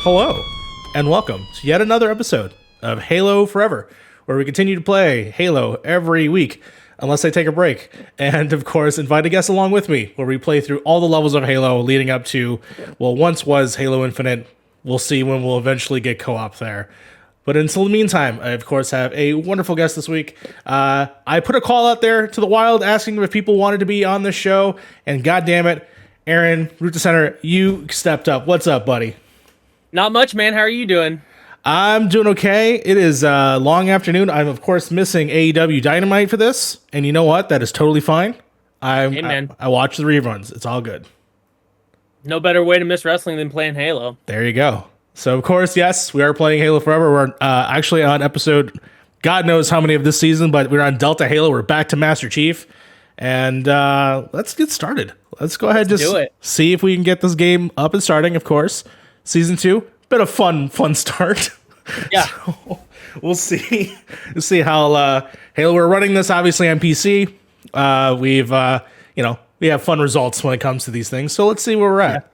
Hello, and welcome to yet another episode of Halo Forever, where we continue to play Halo every week, unless I take a break, and of course invite a guest along with me, where we play through all the levels of Halo leading up to, well, once was Halo Infinite. We'll see when we'll eventually get co-op there. But until the meantime, I of course have a wonderful guest this week. I put a call out there to the wild asking if people wanted to be on this show, and god damn it, Aaron, Roetcisoender, you stepped up. What's up, buddy? Not much, man. How are you doing? I'm doing okay. It is a long afternoon. I'm, of course, missing AEW Dynamite for this. And you know what? That is totally fine. I watch the reruns. It's all good. No better way to miss wrestling than playing Halo. There you go. So, of course, yes, we are playing Halo Forever. We're actually on episode, God knows how many of this season, but we're on Delta Halo. We're back to Master Chief. And let's get started. Let's go ahead and just see if we can get this game up and starting, of course. Season 2, been a fun start. Yeah. So we'll see. We'll see how Halo. We're running this obviously on PC. We have fun results when it comes to these things. So let's see where we're at.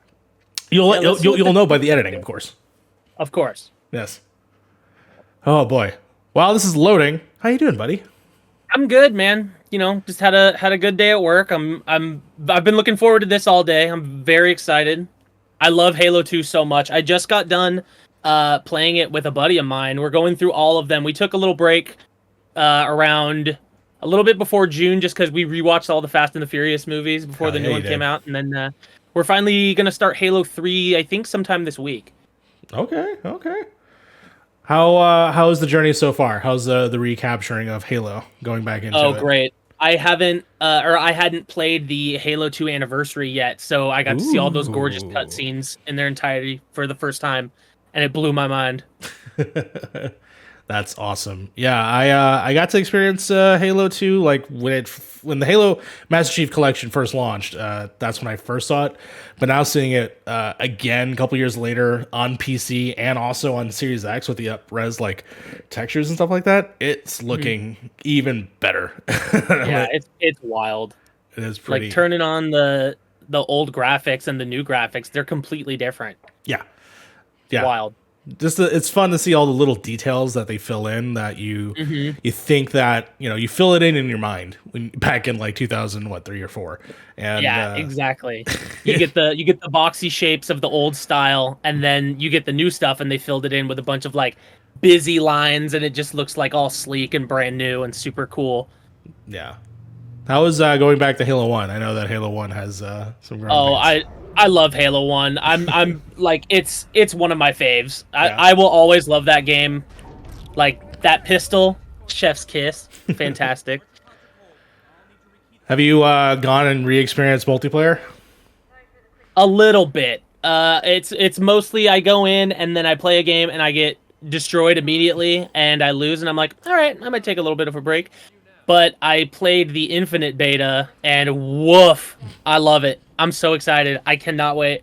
Yeah. You'll know by the editing, of course. Of course. Yes. Oh boy. While this is loading, how you doing, buddy? I'm good, man. You know, just had a good day at work. I've been looking forward to this all day. I'm very excited. I love Halo 2 so much. I just got done playing it with a buddy of mine. We're going through all of them. We took a little break around a little bit before June just because we rewatched all the Fast and the Furious movies before the new one came out. And then we're finally going to start Halo 3, I think, sometime this week. Okay. How is the journey so far? How's the recapturing of Halo going back into it? Oh, great. I hadn't played the Halo 2 anniversary yet, so I got to see all those gorgeous cutscenes in their entirety for the first time, and it blew my mind. That's awesome. Yeah, I got to experience Halo 2 like when the Halo Master Chief Collection first launched. That's when I first saw it. But now seeing it again a couple years later on PC and also on Series X with the up-res like textures and stuff like that, it's looking even better. Yeah, it's wild. It is pretty. Like turning on the old graphics and the new graphics, they're completely different. Yeah. Wild. Just it's fun to see all the little details that they fill in that you think that you fill it in your mind when back in like 2003 or 4. And yeah, exactly. You get the boxy shapes of the old style, and then you get the new stuff, and they filled it in with a bunch of like busy lines, and it just looks like all sleek and brand new and super cool. Yeah. How is going back to Halo 1? I know that Halo 1 has some growing pains. I love Halo 1. I'm like it's one of my faves. I will always love that game. Like that pistol, chef's kiss, fantastic. Have you gone and re-experienced multiplayer? A little bit. It's mostly I go in and then I play a game and I get destroyed immediately and I lose and I'm like, all right, I might take a little bit of a break. But I played the Infinite beta and woof, I love it. I'm so excited. I cannot wait.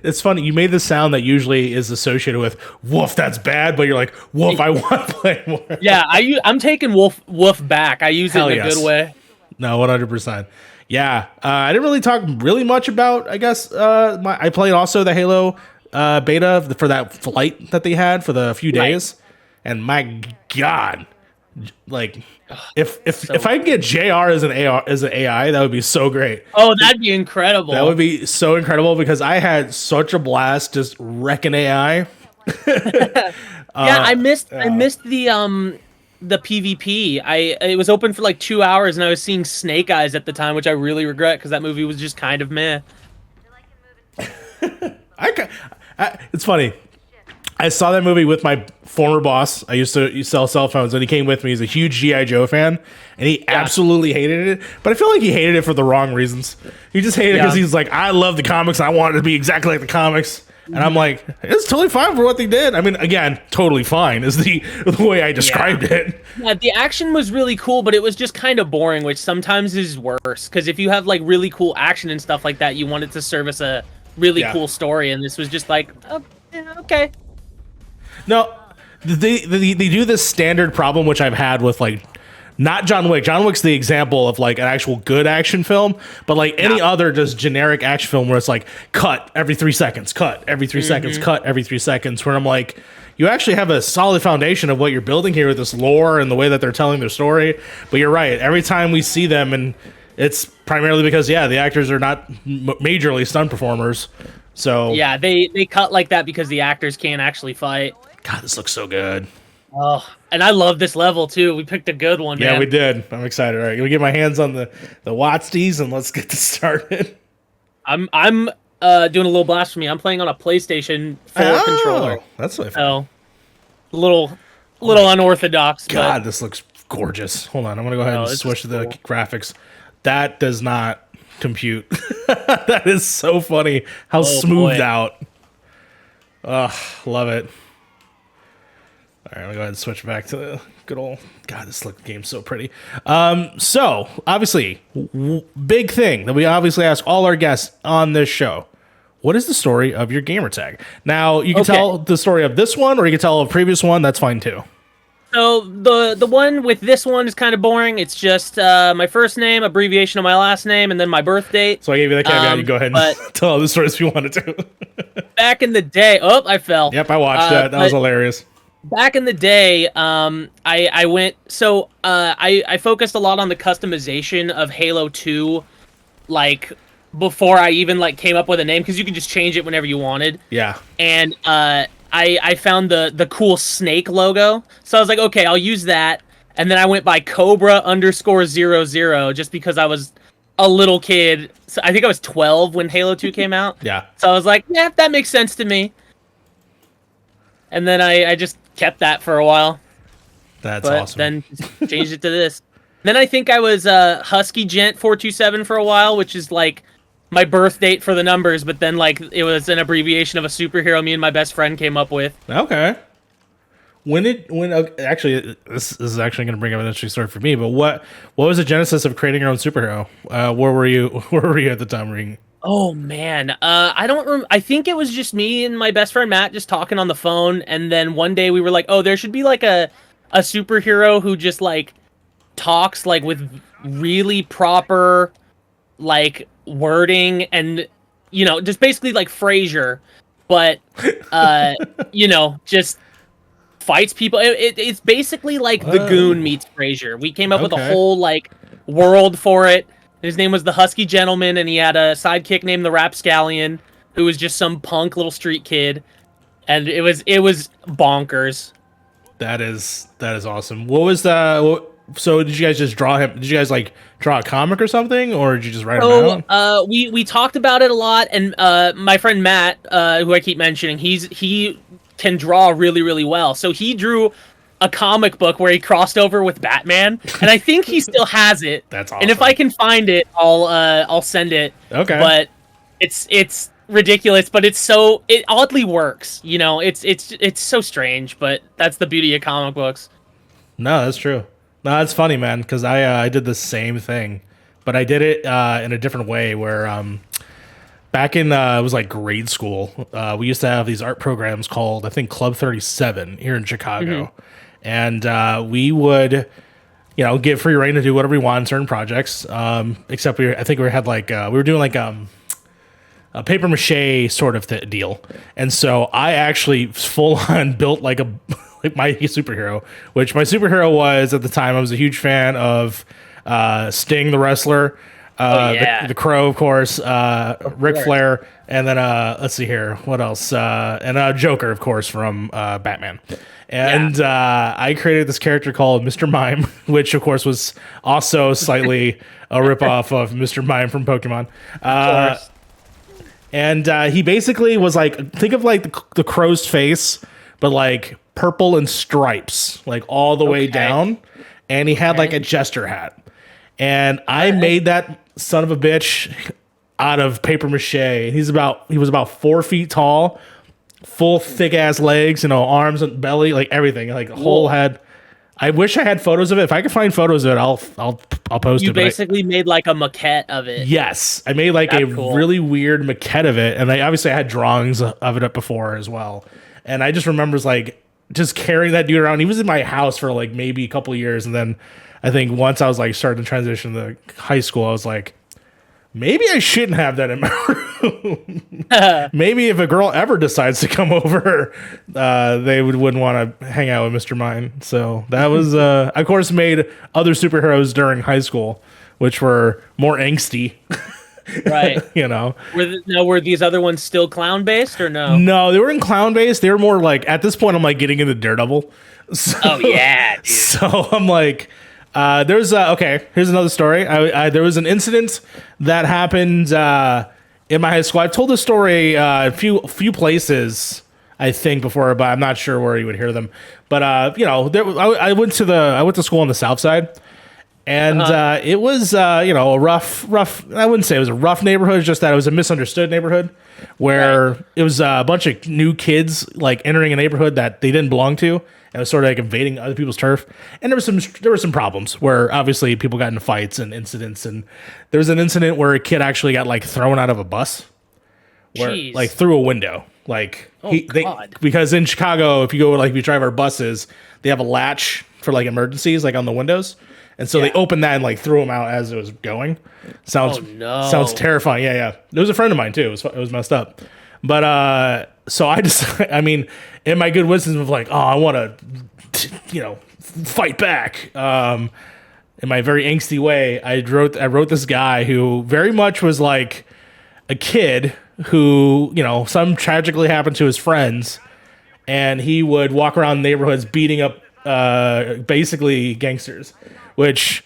It's funny. You made the sound that usually is associated with woof, that's bad, but you're like, woof, I want to play more. Yeah, I'm taking woof back. I use it in a good way. No, 100%. Yeah. I didn't really talk really much about, I guess, I played also the Halo beta for that flight that they had for the few days. Right. And my God, like... If I could get JR as an AI, that would be so great. Oh, that'd be incredible. That would be so incredible because I had such a blast just wrecking AI. I missed the PvP. It was open for like 2 hours and I was seeing Snake Eyes at the time, which I really regret because that movie was just kind of meh. It's funny. I saw that movie with my former boss. I used to sell cell phones, and he came with me. He's a huge G.I. Joe fan, and he absolutely hated it. But I feel like he hated it for the wrong reasons. He just hated it because he's like, I love the comics. I want it to be exactly like the comics. And I'm like, it's totally fine for what they did. I mean, again, totally fine is the way I described it. Yeah, the action was really cool, but it was just kind of boring, which sometimes is worse. Because if you have like really cool action and stuff like that, you want it to service a really cool story. And this was just like, oh, yeah, okay. No, they do this standard problem, which I've had with like not John Wick. John Wick's the example of like an actual good action film, but like any other just generic action film where it's like cut every 3 seconds, cut every 3 seconds, cut every 3 seconds, where I'm like, you actually have a solid foundation of what you're building here with this lore and the way that they're telling their story. But you're right. Every time we see them, and it's primarily because, the actors are not majorly stunt performers. So yeah, they cut like that because the actors can't actually fight. God, this looks so good. Oh, and I love this level too. We picked a good one, man. Yeah, we did. I'm excited. All right, let me get my hands on the Watsties and let's get this started. I'm doing a little blasphemy. I'm playing on a PlayStation 4 controller. That's what I so a little unorthodox. God, this looks gorgeous. Hold on, I'm gonna go ahead and switch to the graphics. That does not compute. That is so funny. How smoothed out. Ugh, love it. All right, I'm gonna go ahead and switch back to the good old. God, this game's so pretty. So obviously, big thing that we obviously ask all our guests on this show: what is the story of your gamer tag? Now, you can tell the story of this one, or you can tell a previous one. That's fine too. So the one with this one is kind of boring. It's just my first name, abbreviation of my last name, and then my birth date. So I gave you the caveat. You go ahead and tell all the stories if you wanted to. Back in the day, I fell. Yep, I watched that. That was hilarious. Back in the day, I went. So I focused a lot on the customization of Halo 2, like before I even like came up with a name, because you could just change it whenever you wanted. Yeah. And I found the cool snake logo, so I was like, okay, I'll use that. And then I went by Cobra_00 just because I was a little kid. So I think I was 12 when Halo 2 came out. Yeah. So I was like, yeah, that makes sense to me. And then I just kept that for a while. That's awesome. Then changed it to this. Then I think I was Husky Gent 427 for a while, which is like my birth date for the numbers, but then like it was an abbreviation of a superhero me and my best friend came up with. Okay. Actually, this is actually going to bring up an interesting story for me. But what was the genesis of creating your own superhero? Where were you? Where were you at the time? Oh man, I don't. I think it was just me and my best friend Matt just talking on the phone, and then one day we were like, "Oh, there should be like a superhero who just like talks like with really proper like wording, and just basically like Frasier, but just fights people. It's basically like the Goon meets Frasier. We came up with a whole like world for it. His name was the Husky Gentleman, and he had a sidekick named the Rapscallion, who was just some punk little street kid, and it was bonkers. That is awesome. What was the? So did you guys just draw him? Did you guys like draw a comic or something, or did you just write him out? We talked about it a lot, and my friend Matt, who I keep mentioning, he can draw really, really well. So he drew a comic book where he crossed over with Batman, and I think he still has it. That's awesome. And if I can find it, I'll send it. Okay. But it's ridiculous, but it oddly works. It's so strange, but that's the beauty of comic books. No, that's true. No, that's funny, man, because I did the same thing, but I did it in a different way. Where back in it was like grade school, we used to have these art programs called, I think, Club 37 here in Chicago. Mm-hmm. And we would, give free reign to do whatever we want in certain projects. Except I think we had like we were doing like a paper mache sort of deal. And so I actually full on built like my superhero, which my superhero was at the time. I was a huge fan of Sting the wrestler, the Crow, of course, Ric Flair, and then let's see here, what else? And Joker, of course, from Batman. And I created this character called Mr. Mime, which of course was also slightly a ripoff of Mr. Mime from Pokemon. And he basically was like, think of like the crow's face, but like purple and stripes, like all the way down. And he had like a jester hat. And I made that son of a bitch out of paper mache. He was about 4 feet tall, full thick ass legs, arms and belly, like everything, like a whole head. I wish I had photos of it. If I can find photos of it, I'll post it. You basically made like a maquette of it. Yes, I made like really weird maquette of it, and I obviously had drawings of it up before as well. And I just remember like just carrying that dude around. He was in my house for like maybe a couple of years, and then I think once I was like starting to transition to high school, I was like, maybe I shouldn't have that in my room. Maybe if a girl ever decides to come over, they wouldn't want to hang out with Mr. Mine. So that was, of course, made other superheroes during high school, which were more angsty. Right. You know. Were these other ones still clown based or no? No, they were in clown based. They were more like, at this point, I'm like getting into Daredevil. So, Oh yeah, dude. So I'm like, here's another story. There was an incident that happened in my high school. I've told this story a few places, I think, before, but I'm not sure where you would hear them. But I went to school on the South Side, and it was a rough. I wouldn't say it was a rough neighborhood, just that it was a misunderstood neighborhood where it was a bunch of new kids like entering a neighborhood that they didn't belong to. And it was sort of like invading other people's turf. And there were some problems where obviously people got into fights and incidents. And there was an incident where a kid actually got like thrown out of a bus, like through a window. Like because in Chicago, if you drive our buses, they have a latch for like emergencies, like on the windows. And so they opened that and like threw him out as it was going. Sounds terrifying. Yeah. It was a friend of mine too. It was messed up. But so I just, I mean, in my good wisdom of like, oh, I want to, fight back. In my very angsty way, I wrote this guy who very much was like a kid who, something tragically happened to his friends, and he would walk around neighborhoods beating up basically gangsters, which,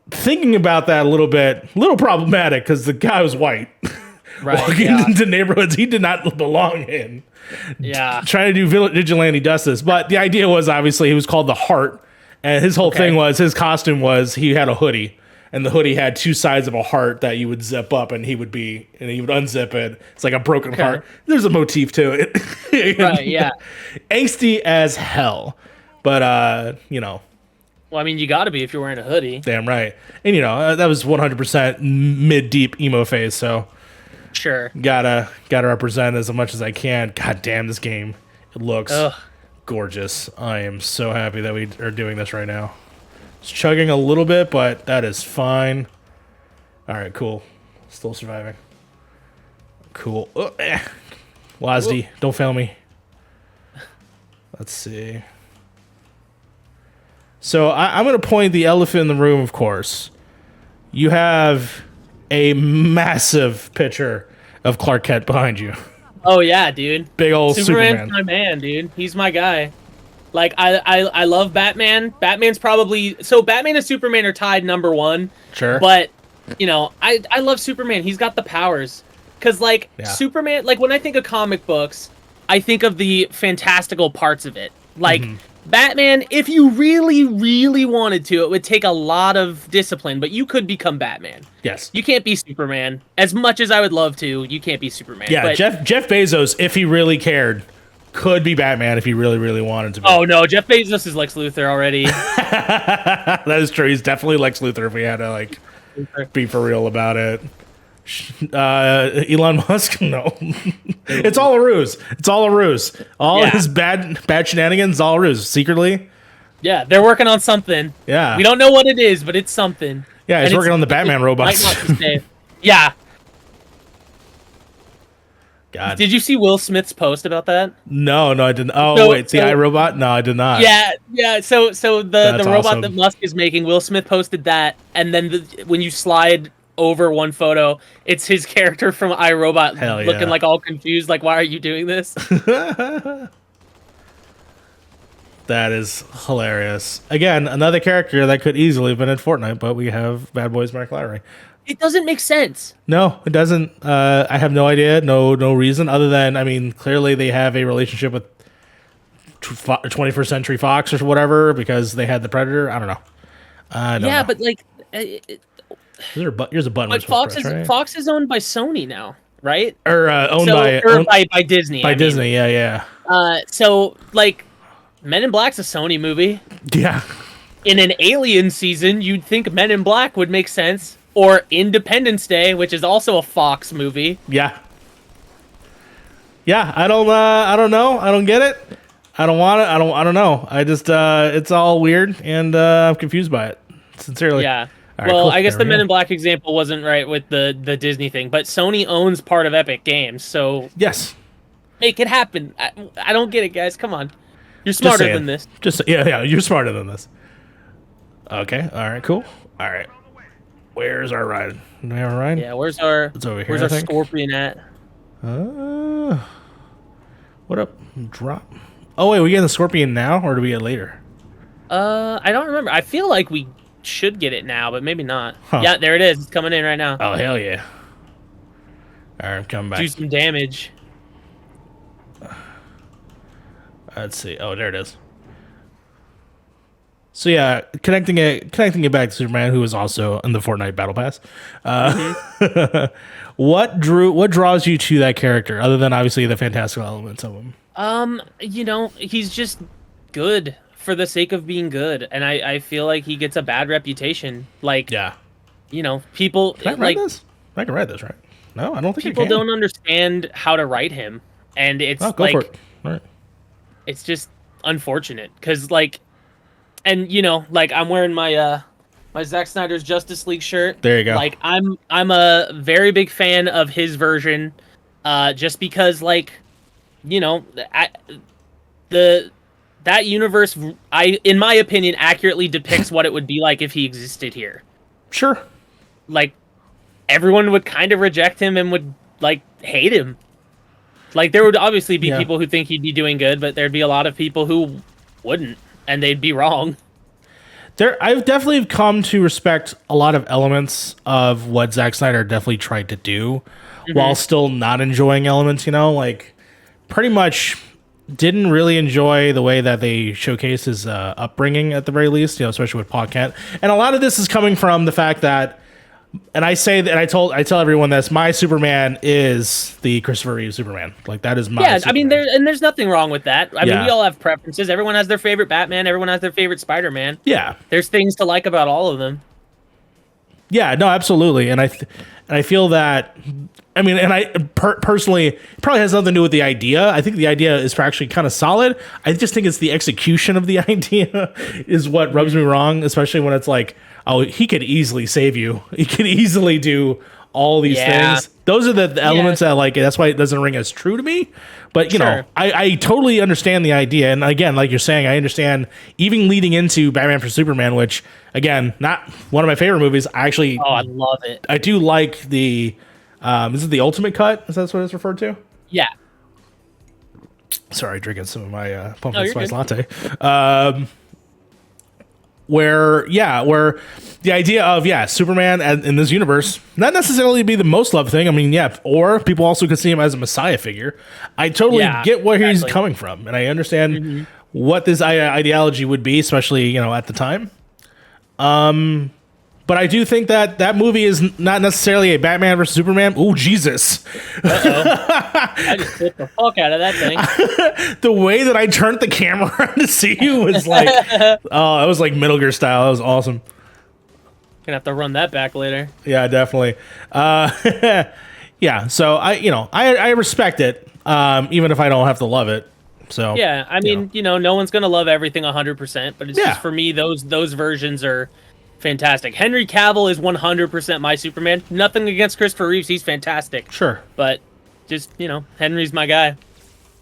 thinking about that a little problematic because the guy was white. Right, walking into neighborhoods he did not belong in. Yeah. Trying to do vigilante justice. But the idea was obviously he was called the Heart. And his whole thing was, his costume was, he had a hoodie. And the hoodie had two sides of a heart that you would zip up and he would unzip it. It's like a broken heart. There's a motif to it. Right, yeah. Angsty as hell. But, Well, I mean, you got to be if you're wearing a hoodie. Damn right. And, that was 100% mid-deep emo phase, so... Sure. Gotta represent as much as I can. God damn, this game. It looks gorgeous. I am so happy that we are doing this right now. It's chugging a little bit, but that is fine. Alright, cool. Still surviving. Cool. Wazdy, don't fail me. Let's see. So I'm going to point the elephant in the room, of course. You have a massive picture of Clark Kent behind you. Oh yeah, dude. Big old Superman's my man, dude. He's my guy. Like I love Batman. Batman's probably Batman and Superman are tied number one. Sure. But I love Superman. He's got the powers. Cause Superman, like when I think of comic books, I think of the fantastical parts of it. Like Batman, if you really, really wanted to, it would take a lot of discipline, but you could become Batman. Yes. You can't be Superman. As much as I would love to, you can't be Superman. Yeah, but Jeff Bezos, if he really cared, could be Batman if he really, really wanted to be. Oh, no, Jeff Bezos is Lex Luthor already. That is true. He's definitely Lex Luthor if we had to, be for real about it. Elon Musk? No. It's all a ruse. All his bad shenanigans, all a ruse. Secretly. Yeah, they're working on something. Yeah. We don't know what it is, but it's something. Yeah, he's working on the Batman robots. Yeah. God. Did you see Will Smith's post about that? No, I didn't. Oh, wait, the iRobot? No, I did not. Yeah. So the robot that Musk is making, Will Smith posted that, and then when you slide over one photo, it's his character from iRobot looking like all confused, like, why are you doing this? That is hilarious. Again, another character that could easily have been in Fortnite, but we have Bad Boys Mark Lowry. It doesn't make sense. No, it doesn't. I have no idea, no reason other than, I mean, clearly they have a relationship with 21st Century Fox or whatever because they had the Predator. I don't know. But like, here's a button. But Fox is owned by Sony now, right? Or by Disney. By Disney, yeah. So like, Men in Black's a Sony movie. Yeah. In an Alien season, you'd think Men in Black would make sense, or Independence Day, which is also a Fox movie. Yeah. I don't know. I don't get it. I don't want it. I don't know. I just it's all weird, and I'm confused by it. Sincerely. Yeah. All right, Well, cool. I guess There the we Men go. in Black example wasn't right with the Disney thing, but Sony owns part of Epic Games, so Yes. make it happen. I don't get it, guys. Come on. You're Just smarter saying. than this. Yeah. You're smarter than this. Okay. All right. Cool. All right. Where's our ride? Do we have a ride? Yeah, where's our It's over here, where's I our think. scorpion at? What up? Drop. Oh wait, we get the scorpion now, or do we get it later? I don't remember. I feel like we should get it now, but maybe not. Huh. Yeah, there it is. It's coming in right now. Oh hell yeah! All right, I'm coming back. Do some damage. Let's see. Oh, there it is. So yeah, connecting it back to Superman, who is also in the Fortnite Battle Pass. What draws you to that character, other than obviously the fantastical elements of him? He's just good for the sake of being good, and I feel like he gets a bad reputation. Like, Yeah. People Can I write like this? I can write this, right? No, I don't think people I can. don't understand how to write him, and it's Oh, go for it. All right. it's just unfortunate because and I'm wearing my my Zack Snyder's Justice League shirt. There you go. Like I'm a very big fan of his version, just because that universe, in my opinion, accurately depicts what it would be like if he existed here. Sure. Like, everyone would kind of reject him and would hate him. Like, there would obviously be people who think he'd be doing good, but there'd be a lot of people who wouldn't, and they'd be wrong. I've definitely come to respect a lot of elements of what Zack Snyder definitely tried to do, while still not enjoying elements. Pretty much didn't really enjoy the way that they showcase his upbringing at the very least. Especially with Pa Kent, and a lot of this is coming from the fact that. And I say that I tell everyone this: my Superman is the Christopher Reeve Superman. That is my. Yeah, Superman. I mean, there's nothing wrong with that. I mean, Yeah. we all have preferences. Everyone has their favorite Batman. Everyone has their favorite Spider-Man. Yeah, There's things to like about all of them. yeah, no, absolutely, and I feel that. I mean, and I personally, it probably has nothing to do with the idea. I think the idea is actually kind of solid. I just think it's the execution of the idea is what rubs me wrong, especially when it's like, oh, he could easily save you. He could easily do all these things. Those are the elements that that's why it doesn't ring as true to me. But I totally understand the idea. And again, like you're saying, I understand even leading into Batman for Superman, which again, not one of my favorite movies. I love it. I do like the is it the Ultimate Cut? Is that what it's referred to? Yeah. Sorry, drinking some of my pumpkin you're spice good. latte. Where the idea of Superman in this universe not necessarily be the most loved thing. I mean, or people also could see him as a messiah figure. I totally get where he's coming from, and I understand what this ideology would be, especially at the time. But I do think that movie is not necessarily a Batman versus Superman. Oh, Jesus. I just flipped the fuck out of that thing. The way that I turned the camera around to see you was it was like Metal Gear style. That was awesome. Gonna have to run that back later. Yeah, definitely. So I respect it, even if I don't have to love it. So yeah, I mean, no one's gonna love everything 100%, but it's just for me, those versions are fantastic. Henry Cavill is 100% my Superman. Nothing against Christopher Reeves; he's fantastic. Sure, but just Henry's my guy,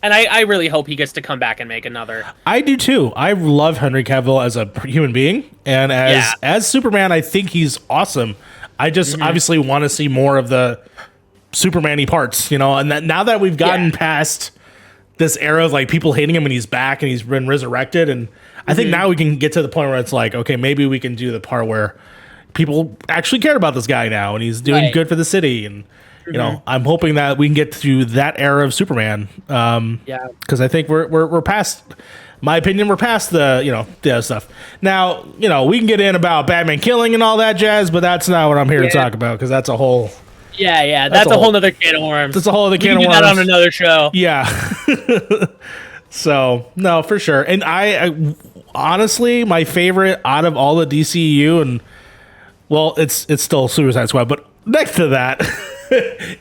and I really hope he gets to come back and make another. I do too. I love Henry Cavill as a human being, and as Superman, I think he's awesome. I just obviously want to see more of the Superman-y parts, and that now that we've gotten past this era of people hating him and he's back and he's been resurrected, and I think now we can get to the point where it's like, okay, maybe we can do the part where people actually care about this guy now and he's doing good for the city, and I'm hoping that we can get through that era of Superman. Because I think we're past. My opinion, we're past the other stuff. Now, we can get in about Batman killing and all that jazz, but that's not what I'm here to talk about, because that's a whole. Yeah, that's a whole other can of worms. That's a whole other can of worms. We can do that on another show. Yeah. So, no, for sure. And I honestly, my favorite out of all the DCEU, and well, it's still Suicide Squad, but next to that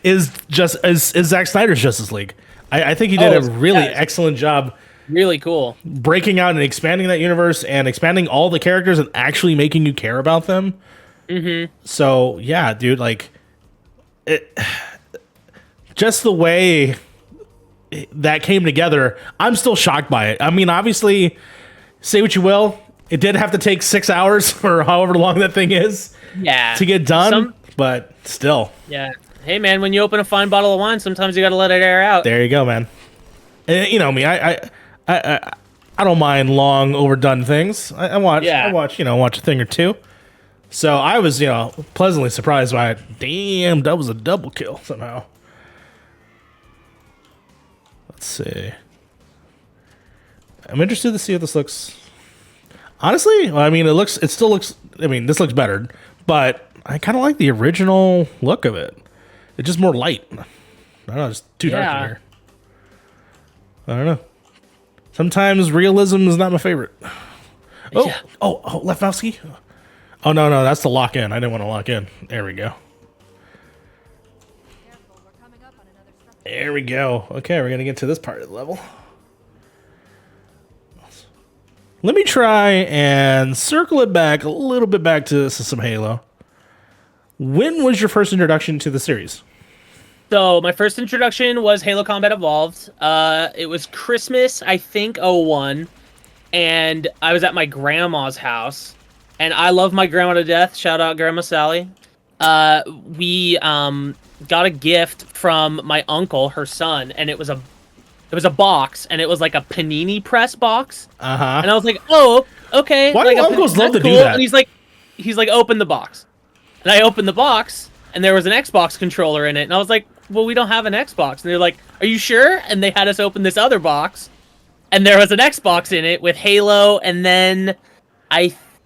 is Zack Snyder's Justice League. I think he did a really excellent job really cool. Breaking out and expanding that universe and expanding all the characters and actually making you care about them. Mm-hmm. So yeah, dude, like it, just the way that came together, I'm still shocked by it. I mean, obviously, say what you will, it did have to take 6 hours or however long that thing is Yeah. to get done, but still. Yeah. Hey, man, when you open a fine bottle of wine, sometimes you got to let it air out. There you go, man. And, you know me, I don't mind long overdone things. I watch, watch a thing or two. So I was, pleasantly surprised by it. Damn, that was a double kill somehow. Let's see. I'm interested to see what this looks. Honestly, well, I mean, it still looks. I mean, this looks better, but I kind of like the original look of it. It's just more light. I don't know, it's too dark in here. I don't know. Sometimes realism is not my favorite. Oh, Lefkowski. Oh no, that's the lock in. I didn't want to lock in. There we go. There we go. Okay, we're gonna get to this part of the level. Let me try and circle it back a little bit back to some Halo. When was your first introduction to the series? So my first introduction was Halo Combat Evolved. It was Christmas, I think, '01, and I was at my grandma's house, and I love my grandma to death. Shout out Grandma Sally. We got a gift from my uncle, her son, and it was a box, and it was like a panini press box. And I was like, oh, okay. Why like do uncles love to do that? And he's like, open the box. And I opened the box, and there was an Xbox controller in it. And I was like, well, we don't have an Xbox. And they're like, are you sure? And they had us open this other box, and there was an Xbox in it with Halo, and then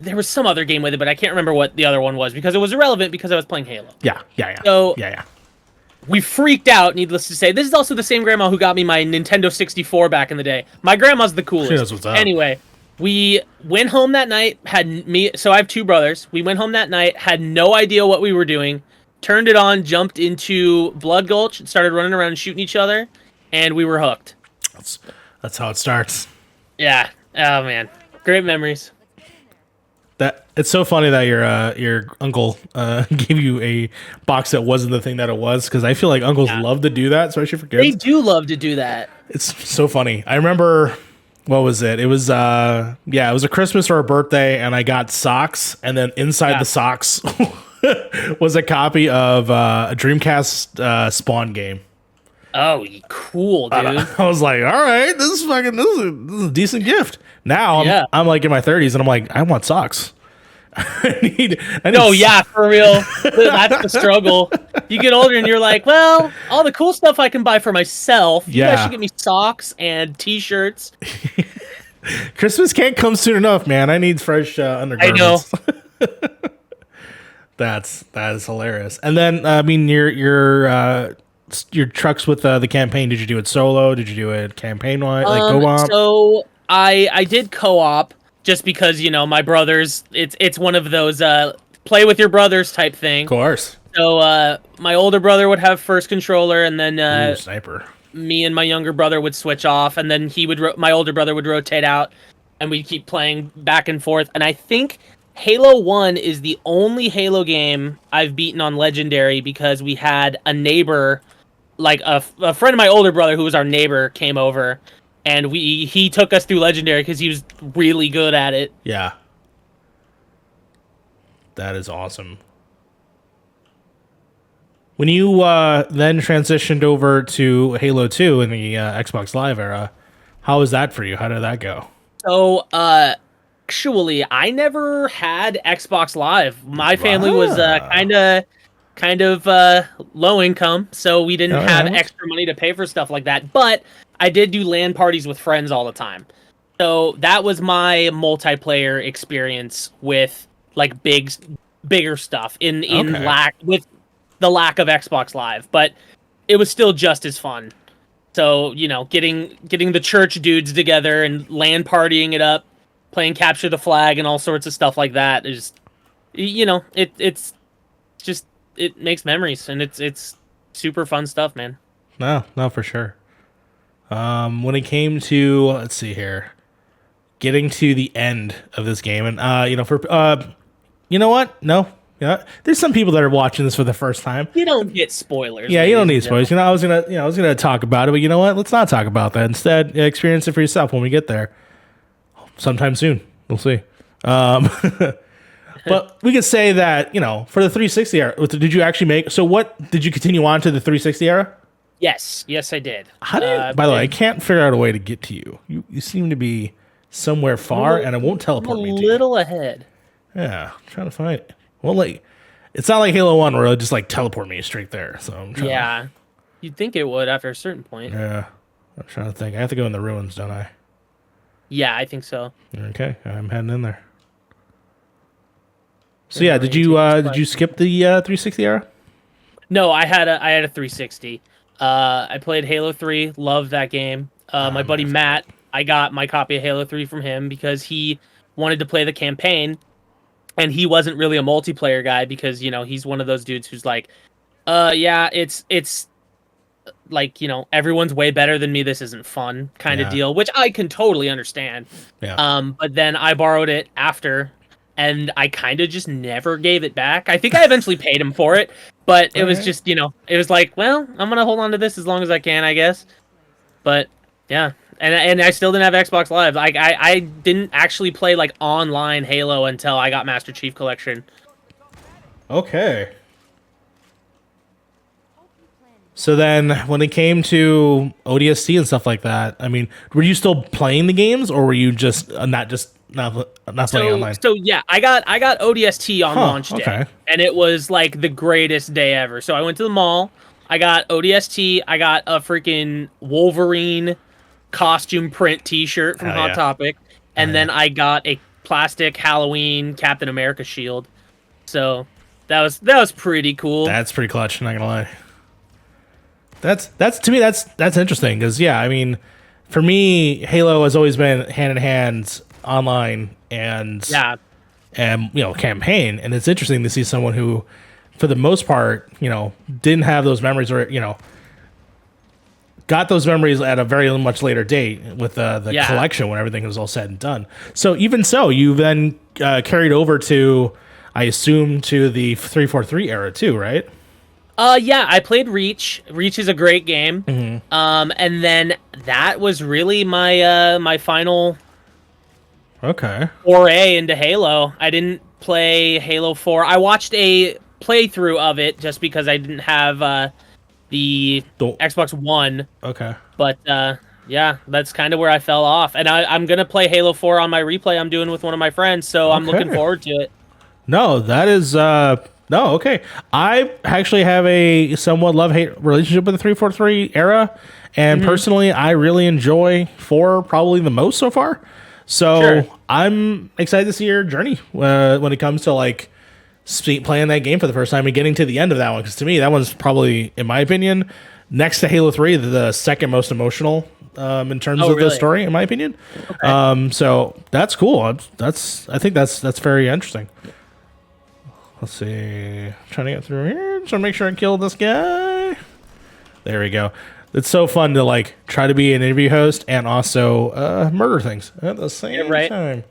there was some other game with it, but I can't remember what the other one was because it was irrelevant because I was playing Halo. Yeah. So yeah. We freaked out, needless to say. This is also the same grandma who got me my Nintendo 64 back in the day. My grandma's the coolest. She knows what's up. Anyway, we went home that night, so I have two brothers. We went home that night, had no idea what we were doing, turned it on, jumped into Blood Gulch, and started running around and shooting each other, and we were hooked. That's how it starts. Yeah. Oh, man. Great memories. That it's so funny that your uncle gave you a box that wasn't the thing that it was, because I feel like uncles love to do that, especially for kids. They do love to do that. It's so funny. I remember, what was it? It was it was a Christmas or a birthday, and I got socks, and then inside the socks was a copy of a Dreamcast Spawn game. Oh, cool, dude. I was like, all right, this is a decent gift. Now I'm like in my 30s, and I'm like, I want socks. I need for real. That's the struggle. You get older and you're like, well, all the cool stuff I can buy for myself. You guys should get me socks and t-shirts. Christmas can't come soon enough, man. I need fresh undergarments. I know. That is hilarious. And then I mean your trucks with the campaign, did you do it solo? Did you do it campaign wise, like co-op? So I did co-op just because, my brothers, it's one of those play with your brothers type thing. Of course. So my older brother would have first controller, and then sniper. Me and my younger brother would switch off, and then my older brother would rotate out, and we'd keep playing back and forth. And I think Halo 1 is the only Halo game I've beaten on Legendary, because we had a neighbor, like a friend of my older brother who was our neighbor, came over, and he took us through Legendary because he was really good at it. Yeah. That is awesome. When you then transitioned over to Halo 2 in the Xbox Live era, how was that for you? How did that go? So, actually, I never had Xbox Live. My family was kind of low income, so we didn't have extra money to pay for stuff like that. But I did do LAN parties with friends all the time. So that was my multiplayer experience with like bigger stuff with the lack of Xbox Live, but it was still just as fun. So, getting the church dudes together and LAN partying it up, playing Capture the Flag and all sorts of stuff like that is, it's just, it makes memories, and it's super fun stuff, man. No, for sure. When it came to, let's see here, getting to the end of this game, and you know what? No, yeah, there's some people that are watching this for the first time. You don't get spoilers. Yeah, you don't need ladies and spoilers. I was gonna talk about it, but you know what? Let's not talk about that. Instead, experience it for yourself when we get there, sometime soon. We'll see. But we could say that, for the 360 era, did you actually make? So what did you continue on to the 360 era? Yes, I did. How do you? By the way, I can't figure out a way to get to you. You seem to be somewhere far, and it won't teleport me to you. A little ahead. Yeah, I'm trying to find it. Well, it's not like Halo 1 where it'll just teleport me straight there. So I'm trying to, you'd think it would after a certain point. yeah, I'm trying to think. I have to go in the ruins, don't I? Yeah, I think so. Okay, I'm heading in there. So yeah, did you skip the 360 era? No, I had a 360. I played Halo 3, loved that game. My buddy Matt, I got my copy of Halo 3 from him because he wanted to play the campaign, and he wasn't really a multiplayer guy because, he's one of those dudes who's like, it's like, everyone's way better than me, this isn't fun kind of deal, which I can totally understand. Yeah. But then I borrowed it after, and I kind of just never gave it back. I think I eventually paid him for it, but it was just, it was like, well, I'm going to hold on to this as long as I can, I guess. But yeah, and I still didn't have Xbox Live. I didn't actually play online Halo until I got Master Chief Collection. Okay. So then when it came to ODST and stuff like that, I mean, were you still playing the games, or were you just not playing online? So yeah, I got ODST on launch day, and it was the greatest day ever. So I went to the mall, I got ODST, I got a freaking Wolverine costume print T-shirt from Hot Topic, and then I got a plastic Halloween Captain America shield. So that was pretty cool. That's pretty clutch, not gonna lie. That's to me that's interesting because I mean, for me, Halo has always been hand in hand online and campaign, and it's interesting to see someone who, for the most part, didn't have those memories, or got those memories at a very much later date with the collection when everything was all said and done. So even so, you then carried over to, I assume, to the 343 era too, right? Yeah, I played Reach. Reach is a great game. Mm-hmm. And then that was really my my final foray into Halo. I didn't play Halo 4. I watched a playthrough of it just because I didn't have the Xbox One. Okay. But yeah, that's kind of where I fell off. And I'm going to play Halo 4 on my replay I'm doing with one of my friends, so I'm looking forward to it. No, that is... No, okay. I actually have a somewhat love-hate relationship with the 343 era, and personally, I really enjoy 4 probably the most so far. So I'm excited to see your journey when it comes to playing that game for the first time and getting to the end of that one. Because to me, that one's probably, in my opinion, next to Halo 3, the second most emotional in terms of the story, in my opinion. Okay. So that's cool. I think that's very interesting. Let's see. Trying to get through here. Trying to make sure I kill this guy. There we go. It's so fun to try to be an interview host and also murder things at the same time.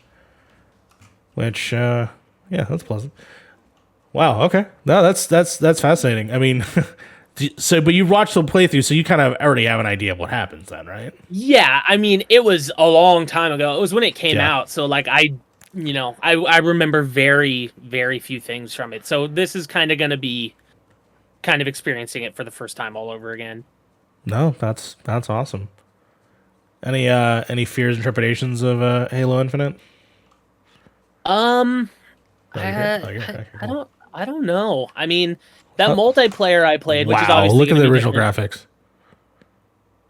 Which, that's pleasant. Wow. Okay. No, that's fascinating. I mean, but you watched the playthrough, so you kind of already have an idea of what happens then, right? Yeah. I mean, it was a long time ago. It was when it came out. So I remember very, very few things from it. So this is kind of going to be kind of experiencing it for the first time all over again. No, that's awesome. Any fears and trepidations of Halo Infinite? I don't know. I mean, that multiplayer I played, which is obviously look at the original graphics.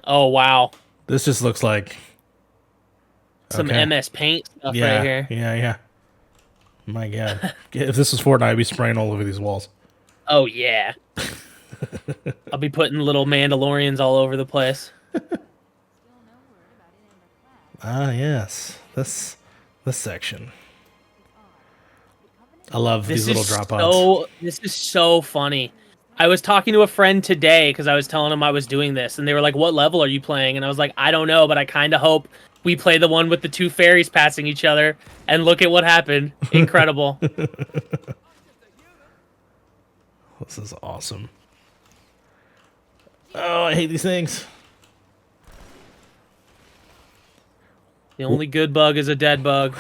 Oh wow. This just looks like some MS Paint stuff right here. Yeah. My God. If this was Fortnite, I'd be spraying all over these walls. Oh, yeah. I'll be putting little Mandalorians all over the place. Yes. This section. I love these little drop pods. This is so funny. I was talking to a friend today because I was telling them I was doing this, and they were like, "What level are you playing?" And I was like, "I don't know, but I kind of hope we play the one with the two fairies passing each other." And look at what happened! Incredible. This is awesome. Oh, I hate these things. The only good bug is a dead bug.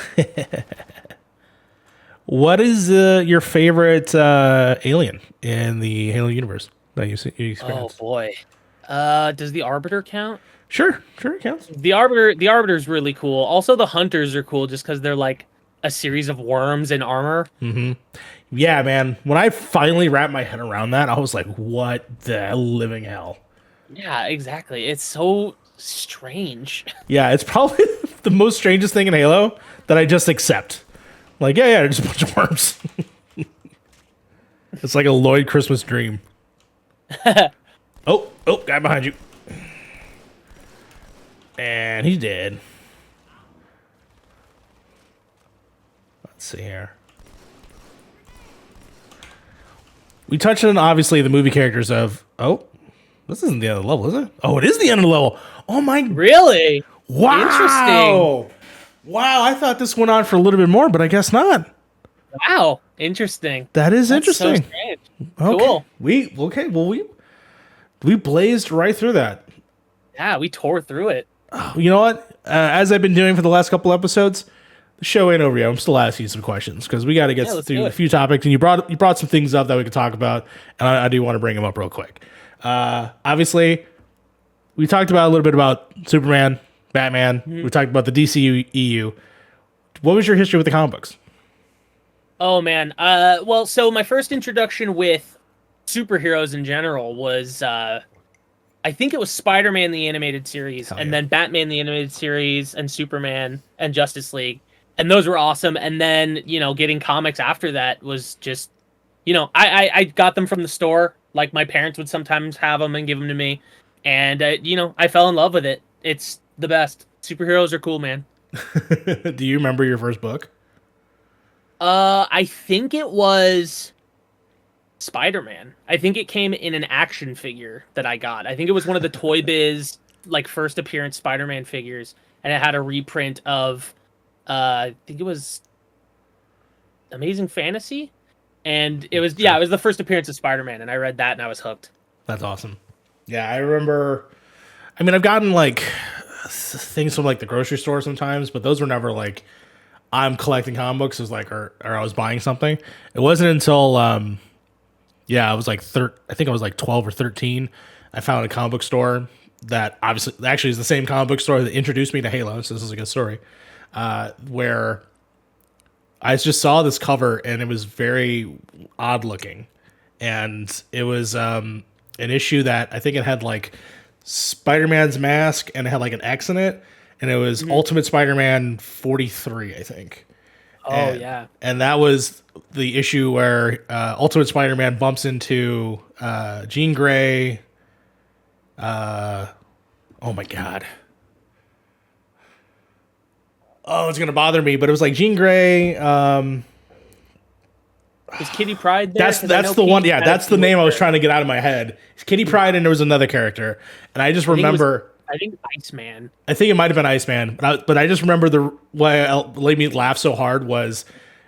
What is your favorite alien in the Halo universe that you experience? Oh boy. Does the Arbiter count? Sure, it counts. The Arbiter is really cool. Also, the Hunters are cool just because they're like a series of worms in armor. Mm-hmm. Yeah, man. When I finally wrapped my head around that, I was like, "What the living hell?" Yeah, exactly. It's so strange. Yeah, it's probably the most strangest thing in Halo that I just accept. Like, yeah, just a bunch of worms. It's like a Lloyd Christmas dream. Oh, guy behind you. And he's dead. Let's see here. We touched on, obviously, the movie characters of... Oh, this isn't the end of the level, is it? Oh, it is the end of the level. Oh, my... Really? Wow. Interesting. Wow, I thought this went on for a little bit more, but I guess not. Wow. Interesting. That's interesting. So strange. Okay. Cool. We blazed right through that. Yeah, we tore through it. You know what? As I've been doing for the last couple episodes, the show ain't over yet. I'm still asking you some questions because we got to get through a few topics, and you brought some things up that we could talk about, and I do want to bring them up real quick. Obviously, we talked about a little bit about Superman, Batman. Mm-hmm. We talked about the DCU. What was your history with the comic books? Oh man. Well, so my first introduction with superheroes in general was I think it was Spider-Man the animated series, and then Batman the animated series, and Superman and Justice League. And those were awesome. And then, getting comics after that was just, I got them from the store. Like, my parents would sometimes have them and give them to me. And, I fell in love with it. It's the best. Superheroes are cool, man. Do you remember your first book? I think it was Spider-Man. I think it came in an action figure that I got. I think it was one of the Toy Biz, first appearance Spider-Man figures. And it had a reprint of... I think it was Amazing Fantasy, and it was it was the first appearance of Spider-Man, and I read that and I was hooked. That's awesome. Yeah, I remember. I mean, I've gotten things from the grocery store sometimes, but those were never I'm collecting comic books. It was or I was buying something. It wasn't until I was I think I was 12 or 13. I found a comic book store that actually is the same comic book store that introduced me to Halo. So this is a good story. Where I just saw this cover and it was very odd looking, and it was an issue that I think it had Spider-Man's mask and it had an X in it, and it was Ultimate Spider-Man 43, I think. And that was the issue where Ultimate Spider-Man bumps into Jean Grey. Oh my god. Oh, it's gonna bother me, but it was Jean Grey. Is Kitty Pryde there? That's the one. Yeah, that's the name I was trying to get out of my head. It's Kitty Pryde, and there was another character, and I just remember. I think Iceman. I think it might have been Iceman, but I just remember the why it made me laugh so hard was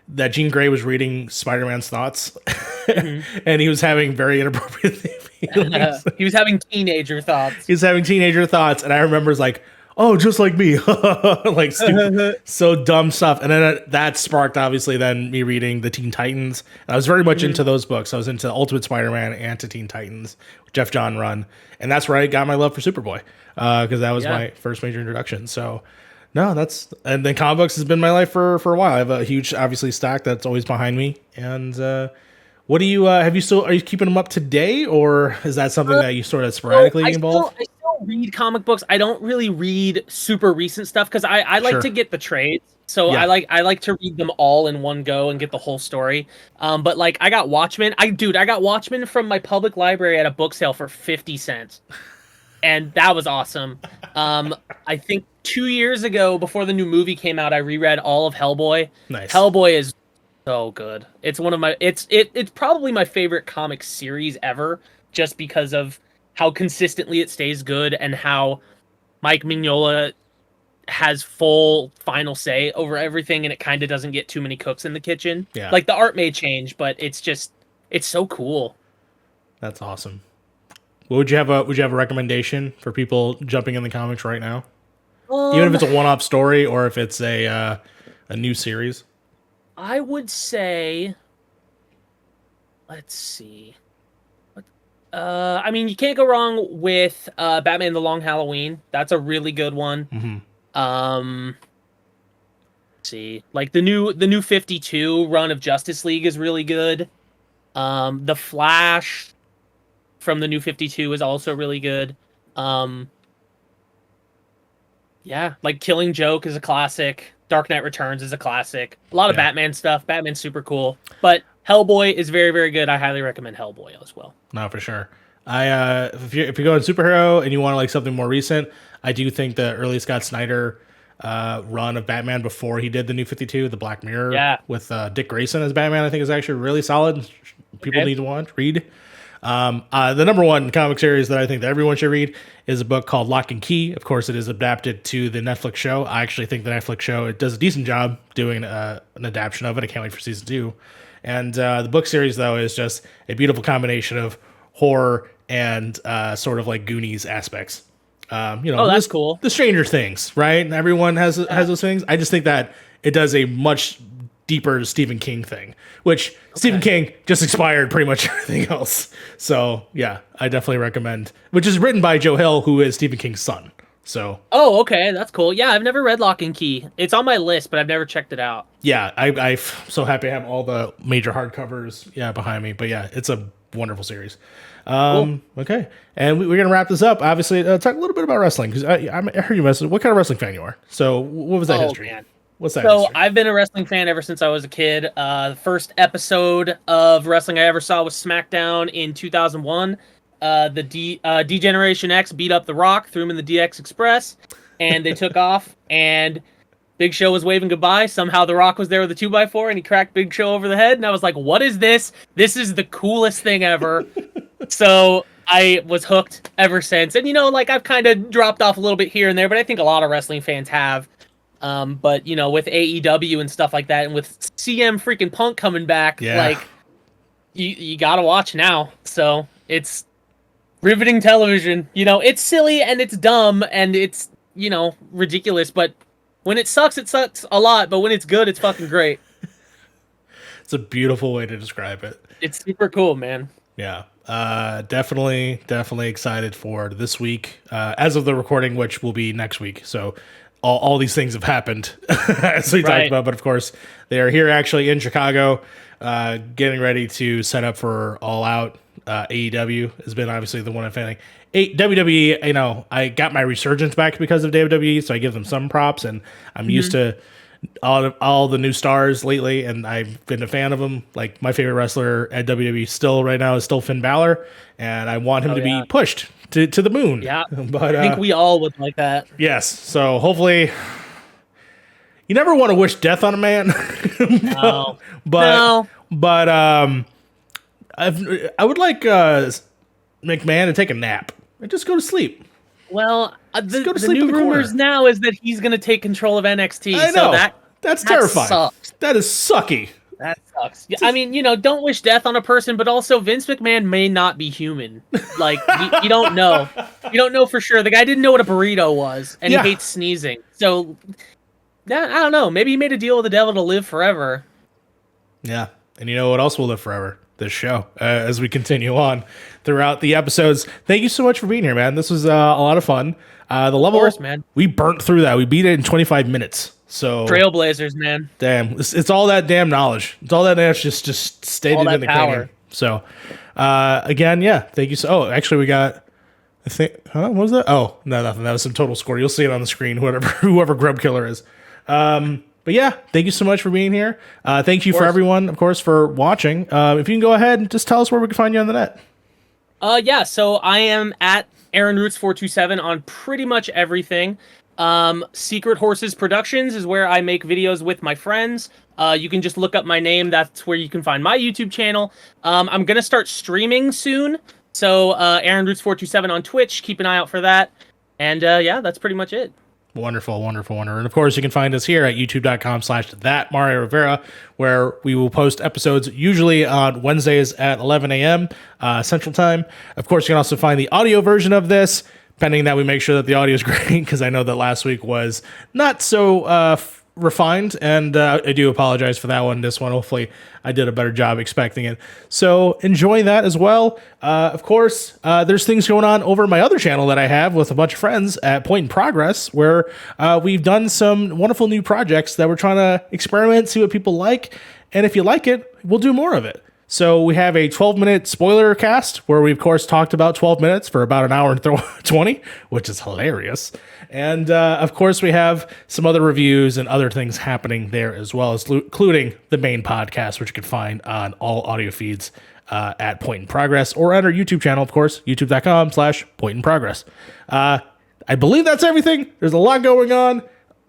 that Jean Grey was reading Spider-Man's thoughts, and he was having very inappropriate feelings. He was having teenager thoughts. And I remember oh, just like me, stupid, so dumb stuff. And then that sparked, obviously, then me reading the Teen Titans. And I was very much into those books. I was into Ultimate Spider-Man and to Teen Titans, Jeff John run. And that's where I got my love for Superboy, because that was my first major introduction. So, no, and then comic books has been my life for a while. I have a huge, obviously, stack that's always behind me. And what do you, are you keeping them up today, or is that something that you sort of sporadically involved? I still read comic books. I don't really read super recent stuff because I like to get the trades. So I like to read them all in one go and get the whole story. But I got Watchmen. I got Watchmen from my public library at a book sale for 50 cents. And that was awesome. I think 2 years ago, before the new movie came out, I reread all of Hellboy. Nice. Hellboy is So good. It's one of my it's probably my favorite comic series ever, just because of how consistently it stays good and how Mike Mignola has full final say over everything, and it kind of doesn't get too many cooks in the kitchen. Yeah. Like the art may change, but it's so cool. That's awesome. What would you have a recommendation for people jumping in the comics right now? Even if it's a one-off story or if it's a new series? I would say, let's see. I mean, you can't go wrong with Batman: The Long Halloween. That's a really good one. Mm-hmm. Let's see, like the new 52 run of Justice League is really good. The Flash from the new 52 is also really good. Yeah, like Killing Joke is a classic. Dark Knight Returns is a classic. A lot of Batman stuff. Batman's super cool. But Hellboy is very, very good. I highly recommend Hellboy as well. No, for sure. If you're going superhero and you want like something more recent, I do think the early Scott Snyder run of Batman before he did the new 52, the Black Mirror, with Dick Grayson as Batman, I think is actually really solid. People need to read. The number one comic series that I think that everyone should read is a book called Lock and Key. Of course, it is adapted to the Netflix show. I actually think the Netflix show it does a decent job doing an adaptation of it. I can't wait for season 2. And the book series, though, is just a beautiful combination of horror and sort of like Goonies aspects. That's cool. The Stranger Things, right? And everyone has those things. I just think that it does a much deeper Stephen King thing, which Stephen King just expired pretty much everything else. So yeah, I definitely recommend, which is written by Joe Hill, who is Stephen King's son. So okay, that's cool. Yeah, I've never read Lock and Key. It's on my list, but I've never checked it out. Yeah, I'm so happy to have all the major hardcovers behind me. But yeah, it's a wonderful series. Cool. Okay, and we're gonna wrap this up. Obviously, talk a little bit about wrestling because I heard you mention what kind of wrestling fan you are. So what was that history? Man. What's that? So history? I've been a wrestling fan ever since I was a kid. The first episode of wrestling I ever saw was SmackDown in 2001. D-Generation X beat up The Rock, threw him in the DX Express, and they took off. And Big Show was waving goodbye. Somehow The Rock was there with a 2x4, and he cracked Big Show over the head. And I was like, "What is this? This is the coolest thing ever." So I was hooked ever since. And I've kind of dropped off a little bit here and there, but I think a lot of wrestling fans have. But with AEW and stuff like that, and with CM freaking Punk coming back, you gotta watch now. So it's riveting television. It's silly and it's dumb and it's ridiculous. But when it sucks a lot. But when it's good, it's fucking great. It's a beautiful way to describe it. It's super cool, man. Yeah. Definitely excited for this week. As of the recording, which will be next week. So. All these things have happened, as we talked about. But of course, they are here actually in Chicago, getting ready to set up for All Out. AEW has been obviously the one I'm fanning. WWE, I got my resurgence back because of WWE, so I give them some props, and I'm used to all the new stars lately, and I've been a fan of them. Like my favorite wrestler at WWE still right now is still Finn Balor, and I want him to be pushed to the moon. Yeah, but I think we all would like that. Yes, so hopefully, you never want to wish death on a man. No. but I would like McMahon to take a nap and just go to sleep. Well, the new rumors now is that he's going to take control of NXT. I know. So that's terrifying. Sucks. That is sucky. That sucks. I mean, don't wish death on a person, but also Vince McMahon may not be human. Like, you don't know. You don't know for sure. The guy didn't know what a burrito was, and he hates sneezing. So, I don't know. Maybe he made a deal with the devil to live forever. Yeah. And you know what else will live forever? This show, as we continue on throughout the episodes. Thank you so much for being here, man. This was a lot of fun. The level, of course, man. We burnt through that. We beat it in 25 minutes. So Trailblazers, man. Damn, it's all that damn knowledge. It's all that knowledge just stated in the cranium. So, again, thank you. Actually, we got. I think. What was that? Oh, no, nothing. That was some total score. You'll see it on the screen. Whoever Grub Killer is. But yeah, thank you so much for being here. Thank you for everyone, of course, for watching. If you can go ahead and just tell us where we can find you on the net. So I am at Aaron Roots 427 on pretty much everything. Secret Horses Productions is where I make videos with my friends. You can just look up my name. That's where you can find my YouTube channel. I'm going to start streaming soon. So Aaron Roots 427 on Twitch. Keep an eye out for that. And yeah, that's pretty much it. Wonderful. And of course, you can find us here at youtube.com/thatMarioRivera, where we will post episodes usually on Wednesdays at 11 a.m. Central Time. Of course, you can also find the audio version of this, pending that we make sure that the audio is great, because I know that last week was not so refined, and I do apologize for that one. This one, hopefully I did a better job expecting it. So enjoy that as well. Of course, there's things going on over my other channel that I have with a bunch of friends at Point in Progress, where we've done some wonderful new projects that we're trying to experiment, see what people like, and if you like it, we'll do more of it. So we have a 12-minute spoiler cast where we, of course, talked about 12 minutes for about an hour and 20, which is hilarious. And, of course, we have some other reviews and other things happening there as well, as including the main podcast, which you can find on all audio feeds at Point in Progress, or on our YouTube channel, of course, youtube.com/Point in Progress. I believe that's everything. There's a lot going on.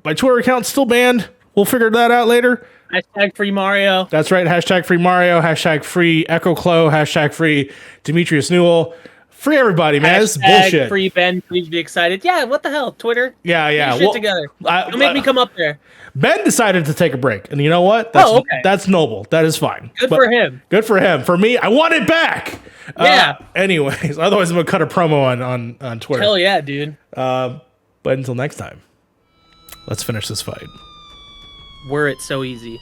My Twitter account's still banned. We'll figure that out later. Hashtag free Mario. That's right. Hashtag free Mario. Hashtag free Echo Clo. Hashtag free Demetrius Newell. Free everybody, man. This is bullshit. Free Ben. Please be excited. Yeah, what the hell? Twitter? Yeah. Get your shit together. Don't make me come up there. Ben decided to take a break. And you know what? Okay. That's noble. That is fine. Good for him. Good for him. For me, I want it back. Yeah. Anyways, otherwise I'm going to cut a promo on Twitter. Hell yeah, dude. But until next time, let's finish this fight. Were it so easy.